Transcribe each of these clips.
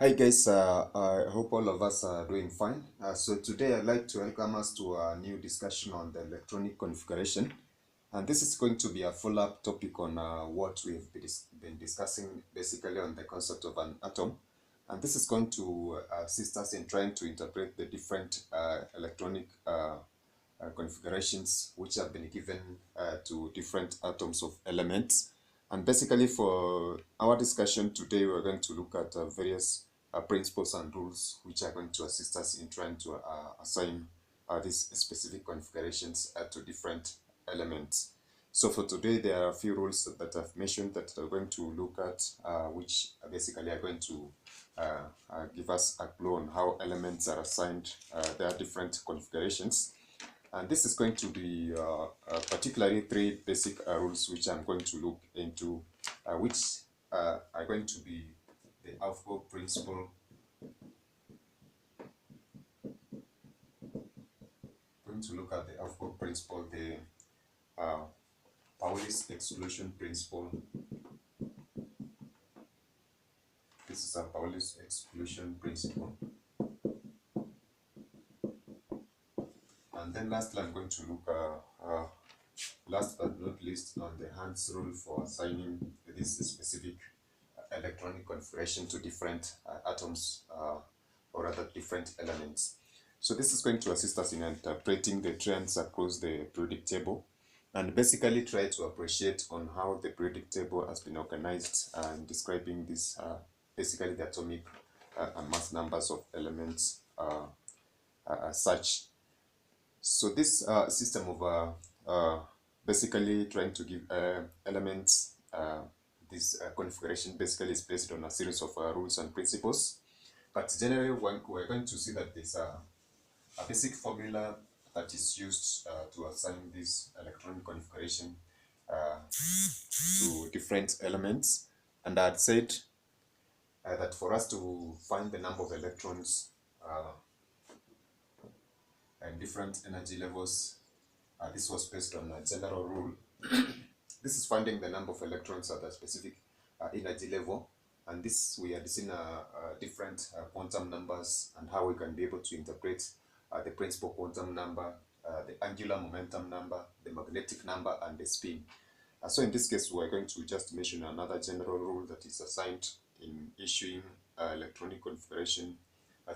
Hi guys, I hope all of us are doing fine. So today I'd like to welcome us to a new discussion on the electronic configuration. And this is going to be a follow-up topic on what we've been discussing basically on the concept of an atom. And this is going to assist us in trying to interpret the different electronic configurations which have been given to different atoms of elements. And basically for our discussion today, we're going to look at various principles and rules which are going to assist us in trying to assign these specific configurations to different elements. So for today, there are a few rules that I've mentioned that we're going to look at, which basically are going to give us a clue on how elements are assigned their different configurations. And this is going to be particularly three basic rules which I'm going to look into, which are going to be the Aufbau principle, the Aufbau principle, the Pauli's exclusion principle. This is a Pauli's exclusion principle. And then lastly, I'm going to look, last but not least, on the Hans rule for assigning this specific electronic configuration to different atoms, or rather different elements. So this is going to assist us in interpreting the trends across the periodic table and basically try to appreciate on how the periodic table has been organized and describing this basically the atomic and mass numbers of elements as such. So this system of basically trying to give elements this configuration basically is based on a series of rules and principles. But generally, we're going to see that there's a basic formula that is used to assign this electronic configuration to different elements. And I had said that for us to find the number of electrons and different energy levels, this was based on a general rule. This is finding the number of electrons at a specific energy level. And this we had seen different quantum numbers and how we can be able to interpret the principal quantum number, the angular momentum number, the magnetic number, and the spin. So in this case, we're going to just mention another general rule that is assigned in issuing electronic configuration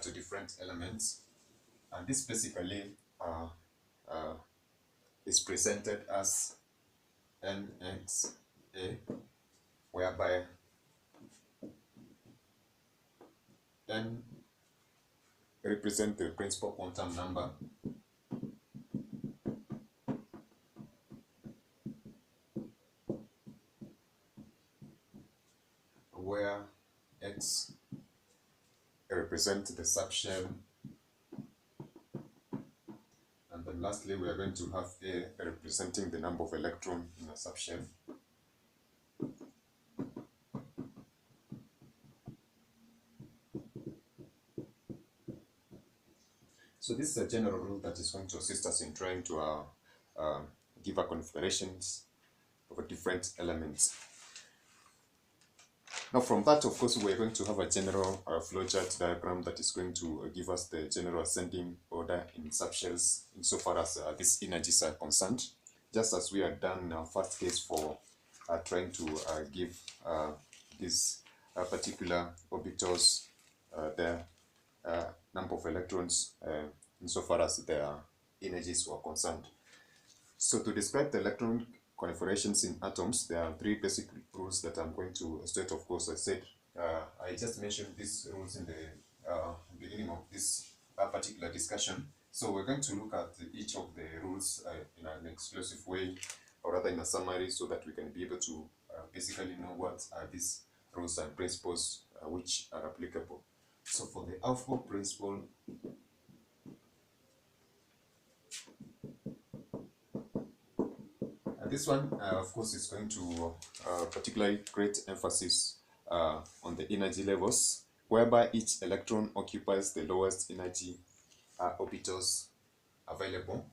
to different elements. And this basically is presented as NXA, whereby N represents the principal quantum number, where X represents the subshell, and then lastly we are going to have A representing the number of electrons in a subshell. So this is a general rule that is going to assist us in trying to give a configurations of different elements. Now from that, of course, we're going to have a general flowchart diagram that is going to give us the general ascending order in subshells insofar as these energies are concerned, just as we had done in our first case for trying to give these particular orbitals their number of electrons insofar as their energies were concerned. So to describe the electron configurations in atoms, there are three basic rules that I'm going to state. Of course, I said I just mentioned these rules in the beginning of this particular discussion. So we're going to look at each of the rules in an exclusive way, or rather in a summary, so that we can be able to basically know what are these rules and principles which are applicable. So for the Aufbau principle, this one, of course, is going to particularly create emphasis on the energy levels, whereby each electron occupies the lowest energy orbitals available.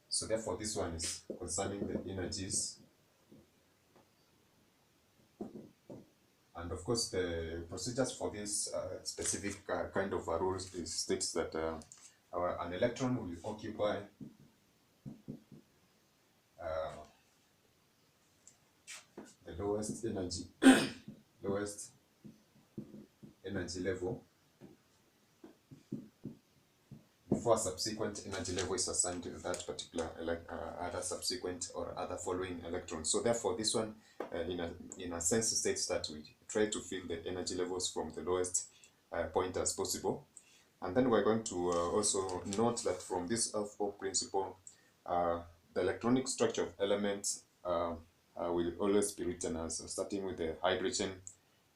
So therefore, this one is concerning the energies And of course, the procedures for this specific kind of rules states that an electron will occupy uh, the lowest energy level before a subsequent energy level is assigned to that particular other subsequent or other following electron. So therefore, this one, in a sense, states that we try to fill the energy levels from the lowest point as possible. And then we're going to also note that from this F4 principle, the electronic structure of elements will always be written as starting with the hydrogen,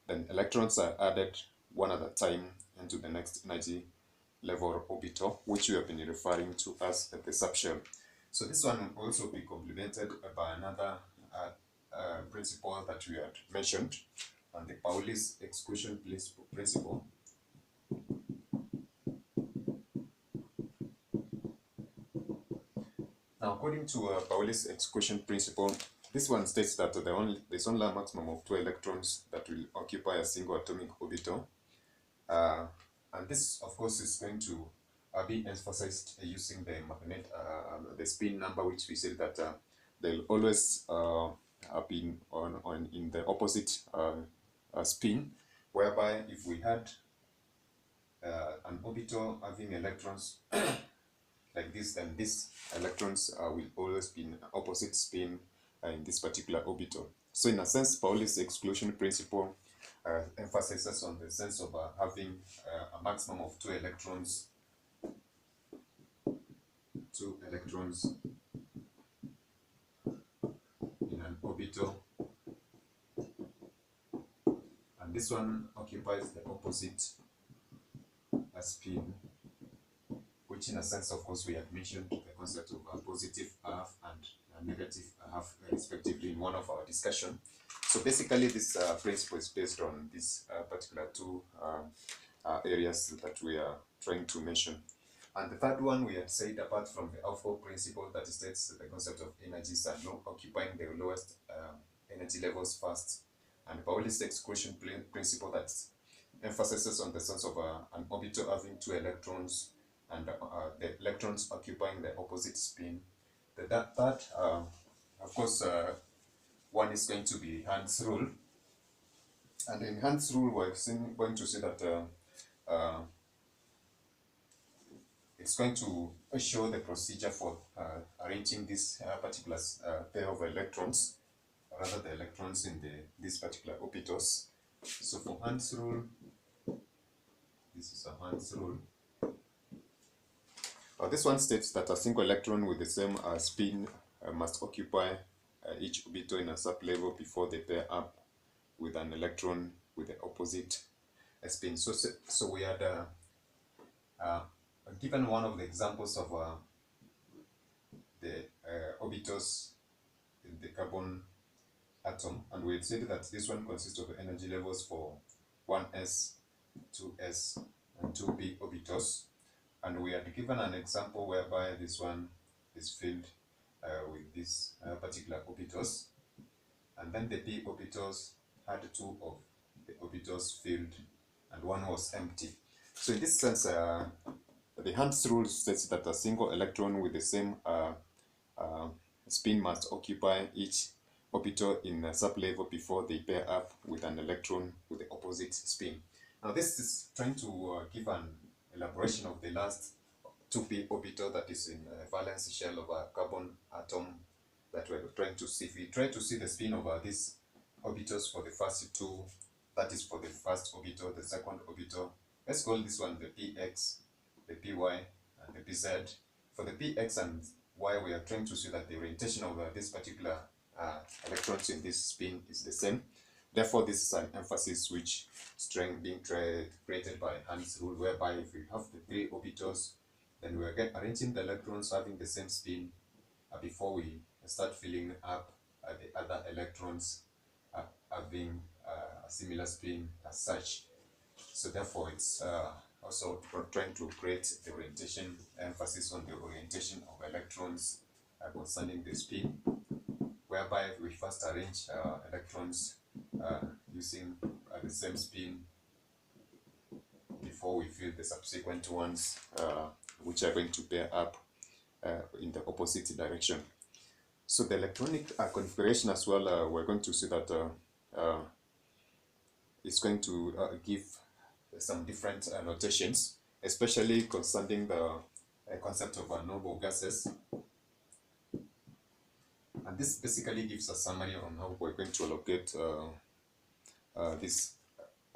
then electrons are added one at a time into the next energy level orbital, which we have been referring to as the subshell. So this one will also be complemented by another principle that we had mentioned, and the Pauli's exclusion principle. Now, according to Pauli's exclusion principle, this one states that there's only a maximum of 2 electrons that will occupy a single atomic orbital. And this, of course, is going to be emphasized using the spin number, which we said that they'll always be in the opposite spin, whereby if we had an orbital having electrons like this, then these electrons will always be in opposite spin in this particular orbital. So in a sense, Pauli's exclusion principle emphasizes on the sense of having a maximum of 2 electrons in an orbital, and this one occupies the opposite spin, which in a sense, of course, we have mentioned the concept of a positive half and a negative half respectively in one of our discussion. So basically this principle is based on these particular 2 areas that we are trying to mention. And the third one we had said, apart from the Aufbau principle that states the concept of energies are occupying the lowest energy levels first, and Pauli's exclusion principle that emphasizes on the sense of an orbital having 2 electrons and the electrons occupying the opposite spin. That of course, one is going to be Hund's rule. And in Hund's rule, we're going to see that it's going to show the procedure for arranging this particular pair of electrons, rather the electrons in these particular orbitals. So for Hund's rule, this is a Hund's rule. This one states that a single electron with the same spin must occupy each orbital in a sublevel before they pair up with an electron with the opposite spin. So we had given one of the examples of the orbitals in the carbon atom, and we had said that this one consists of energy levels for 1s, 2s, and 2p orbitals. And we had given an example whereby this one is filled with these particular orbitals, and then the p orbitals had 2 of the orbitals filled and 1 was empty. So in this sense, the Hund's rule states that a single electron with the same spin must occupy each orbital in a sublevel before they pair up with an electron with the opposite spin. Now this is trying to give an elaboration of the last 2p orbital that is in a valence shell of a carbon atom that we're trying to see. If we try to see the spin of these orbitals for the first 2, that is for the first orbital, the second orbital, let's call this one the px, the py, and the pz. For the px and y, we are trying to see that the orientation of this particular electrons in this spin is the same. Therefore, this is an emphasis switch string being created by Hund's rule, whereby if we have the 3 orbitals, then we are arranging the electrons having the same spin before we start filling up the other electrons having a similar spin as such. So therefore, it's also trying to create the orientation, emphasis on the orientation of electrons concerning the spin, whereby we first arrange electrons using the same spin before we fill the subsequent ones, which are going to pair up in the opposite direction. So the electronic configuration as well, we're going to see that it's going to give some different notations, especially concerning the concept of noble gases. And this basically gives a summary on how we're going to allocate this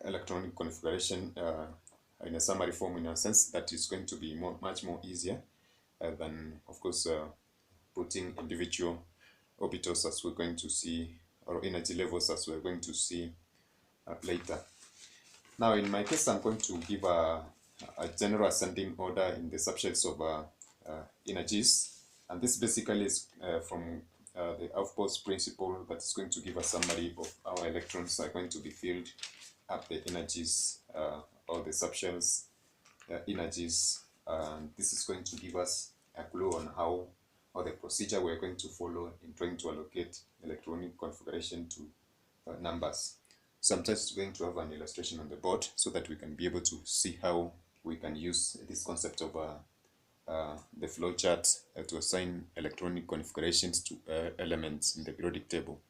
electronic configuration in a summary form, in a sense that is going to be much more easier than, of course, putting individual orbitals, as we're going to see, or energy levels, as we're going to see later. Now, in my case, I'm going to give a general ascending order in the subsets of energies, and this basically is from the Aufbau's principle that is going to give a summary of how electrons are going to be filled up the energies or the subshells energies, and this is going to give us a clue on how, or the procedure we're going to follow in trying to allocate electronic configuration to numbers. So I'm just going to have an illustration on the board so that we can be able to see how we can use this concept of the flowchart to assign electronic configurations to elements in the periodic table.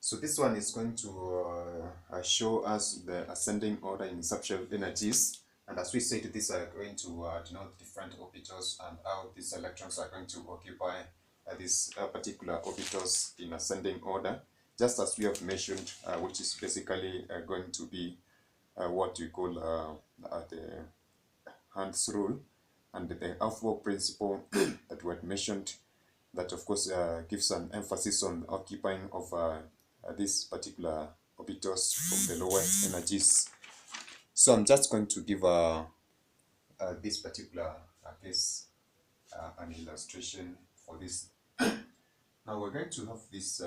So this one is going to show us the ascending order in subshell energies, and as we said, these are going to denote different orbitals and how these electrons are going to occupy these particular orbitals in ascending order, just as we have mentioned, which is basically going to be what we call the Hund's rule, and the Aufbau principle that we had mentioned, that of course gives an emphasis on occupying of these particular orbitals from the lower energies. So I'm just going to give this particular case an illustration for this. Now we're going to have these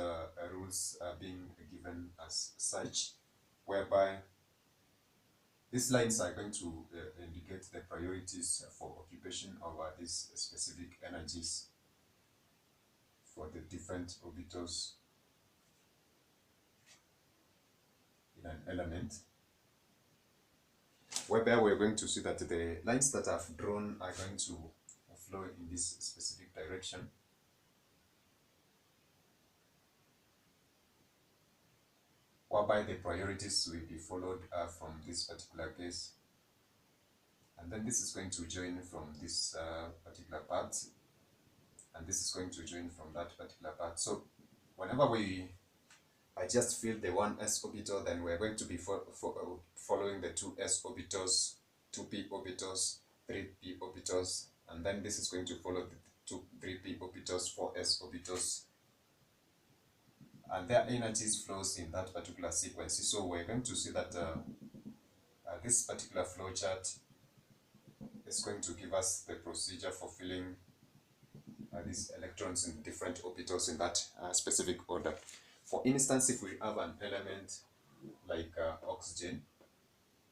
rules being given as such, whereby these lines are going to indicate the priorities for occupation of these specific energies for the different orbitals in an element, whereby we're going to see that the lines that I've drawn are going to flow in this specific direction. Whereby the priorities will be followed from this particular case. And then this is going to join from this particular part. And this is going to join from that particular part. So whenever I just fill the 1s orbital, then we're going to be following the 2s orbitals, 2p orbitals, 3p orbitals, and then this is going to follow the 3p orbitals, 4s orbitals, and their energies flows in that particular sequence. So we're going to see that this particular flowchart is going to give us the procedure for filling these electrons in different orbitals in that specific order. For instance, if we have an element like oxygen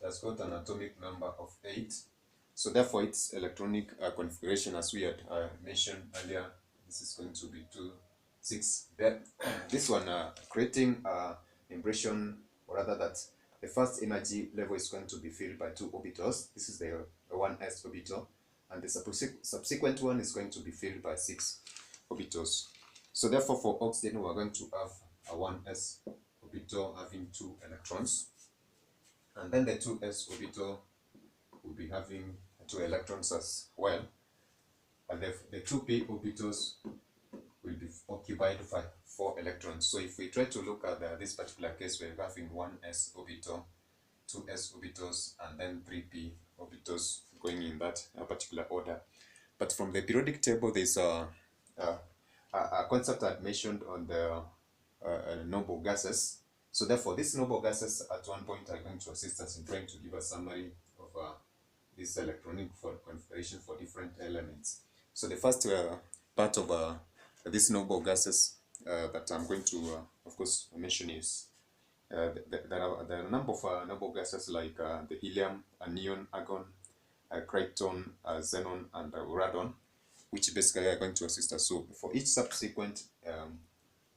that's got an atomic number of 8, so therefore its electronic configuration, as we had mentioned earlier, this is going to be 2, 6. Then this one creating impression, or rather that the first energy level is going to be filled by 2 orbitals. This is the 1s orbital, and the subsequent one is going to be filled by 6 orbitals. So therefore for oxygen we're going to have a 1s orbital having 2 electrons, and then the 2s orbital will be having 2 electrons as well, and the 2p orbitals will be occupied by 4 electrons. So if we try to look at this particular case, we're having 1s orbital, 2s orbitals, and then 3p orbitals going in that particular order. But from the periodic table, there's a concept I mentioned on the noble gases. So therefore, these noble gases at one point are going to assist us in trying to give a summary of this electronic configuration for different elements. So the first part of these noble gases that I'm going to, of course, mention is there are a number of noble gases like the helium, neon, argon, krypton, xenon, and radon, which basically are going to assist us. So for each subsequent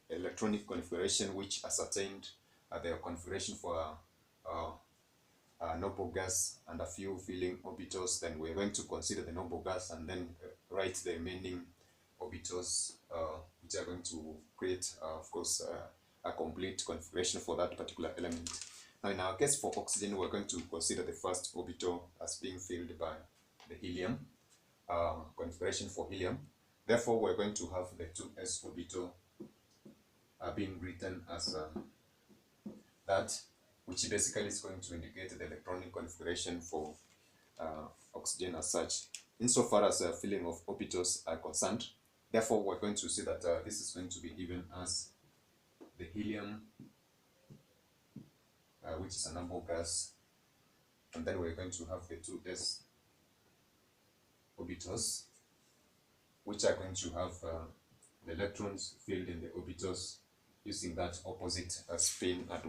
electronic configuration which ascertained their configuration for noble gas and a few filling orbitals, then we're going to consider the noble gas and then write the remaining orbitals, which are going to create, of course, a complete configuration for that particular element. Now, in our case for oxygen, we're going to consider the first orbital as being filled by the helium, configuration for helium. Therefore, we're going to have the 2s orbital being written as that, which basically is going to indicate the electronic configuration for oxygen as such. Insofar as filling of orbitals are concerned, therefore we're going to see that this is going to be given as the helium, which is a noble gas, and then we're going to have the 2s orbitals, which are going to have the electrons filled in the orbitals using that opposite spin as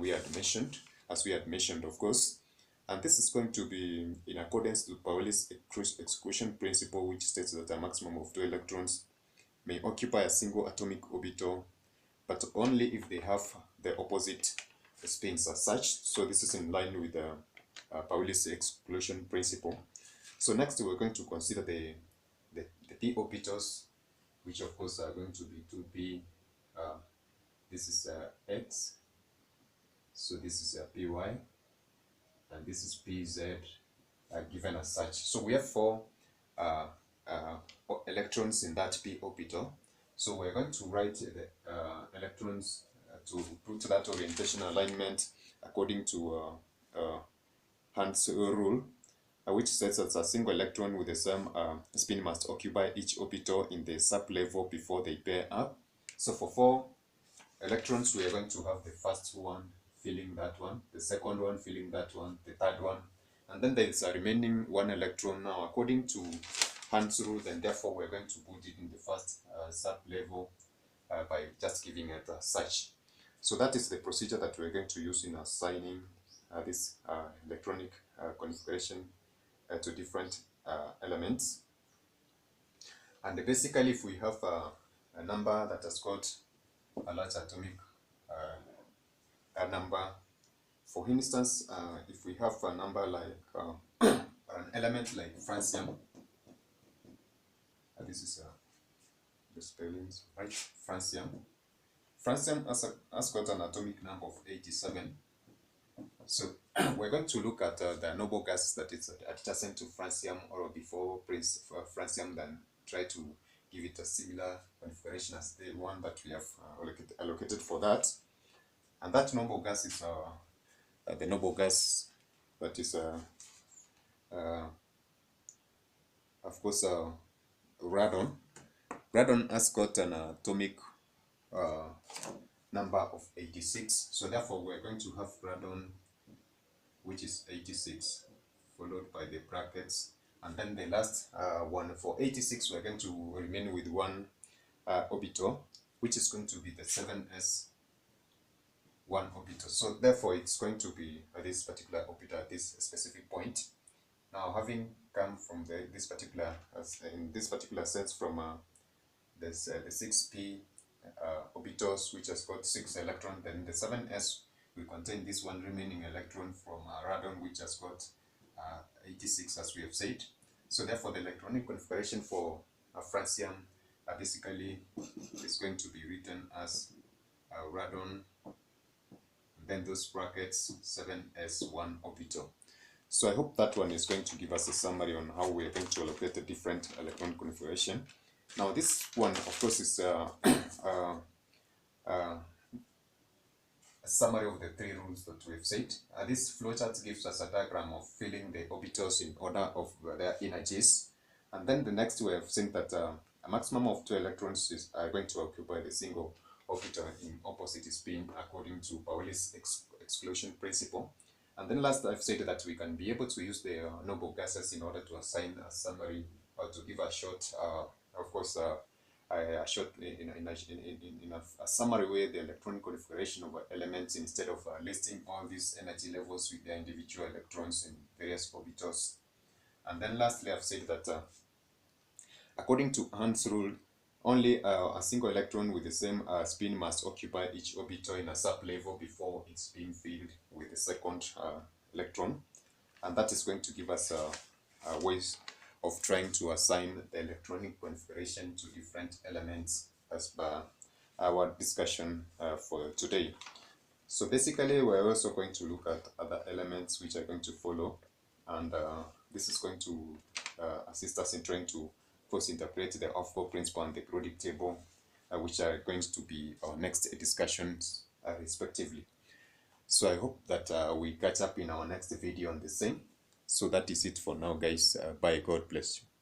we had mentioned, of course. And this is going to be in accordance with Pauli's exclusion principle, which states that a maximum of 2 electrons may occupy a single atomic orbital, but only if they have the opposite spins as such. So this is in line with Pauli's exclusion principle. So next we're going to consider the p orbitals, which of course are going to be 2p. This is x, so this is py, and this is pz, given as such. So we have 4 electrons in that p orbital. So we're going to write the electrons to put that orientation alignment according to Hund's rule, which says that a single electron with the same spin must occupy each orbital in the sub-level before they pair up. So for 4 electrons, we are going to have the first one filling that one, the second one filling that one, the third one, and then there is a remaining 1 electron. Now, according to Hund's rule, then therefore we're going to put it in the first sub-level by just giving it such. So that is the procedure that we're going to use in assigning this electronic configuration to different elements. And basically, if we have a number that has got a large atomic number, for instance, if we have a number like an element like francium, this is the spellings, right? Francium has got an atomic number of 87. So we're going to look at the noble gas that is adjacent to francium or before francium, then try to give it a similar configuration as the one that we have allocated for that. And that noble gas is the noble gas that is of course radon. Radon has got an atomic number of 86. So therefore we're going to have radon, which is 86, followed by the brackets, and then the last one for 86 we're going to remain with 1 orbital, which is going to be the 7s 1 orbital. So therefore it's going to be this particular orbital at this specific point. Now, having come from this particular in this particular sense from the 6p orbitals, which has got 6 electrons, then the 7s will contain this one remaining electron from radon, which has got 86, as we have said. So therefore the electronic configuration for francium basically is going to be written as radon, then those brackets 7s1 orbital. So I hope that one is going to give us a summary on how we are going to allocate the different electron configuration. Now this one, of course, is a summary of the 3 rules that we've said. This flowchart gives us a diagram of filling the orbitals in order of their energies. And then the next we have seen that a maximum of 2 electrons are going to occupy the single orbital in opposite spin according to Pauli's exclusion principle. And then last, I've said that we can be able to use the noble gases in order to assign a summary or to give a short, of course, a short in a summary way the electron configuration of elements, instead of listing all these energy levels with their individual electrons in various orbitals. And then lastly, I've said that according to Hund's rule, Only a single electron with the same spin must occupy each orbital in a sublevel before it's being filled with the second electron. And that is going to give us ways of trying to assign the electronic configuration to different elements as per our discussion for today. So basically, we're also going to look at other elements which are going to follow, and this is going to assist us in trying to first interpret the Aufbau principle and the periodic table, which are going to be our next discussions respectively. So I hope that we catch up in our next video on the same. So that is it for now, guys. Bye. God bless you.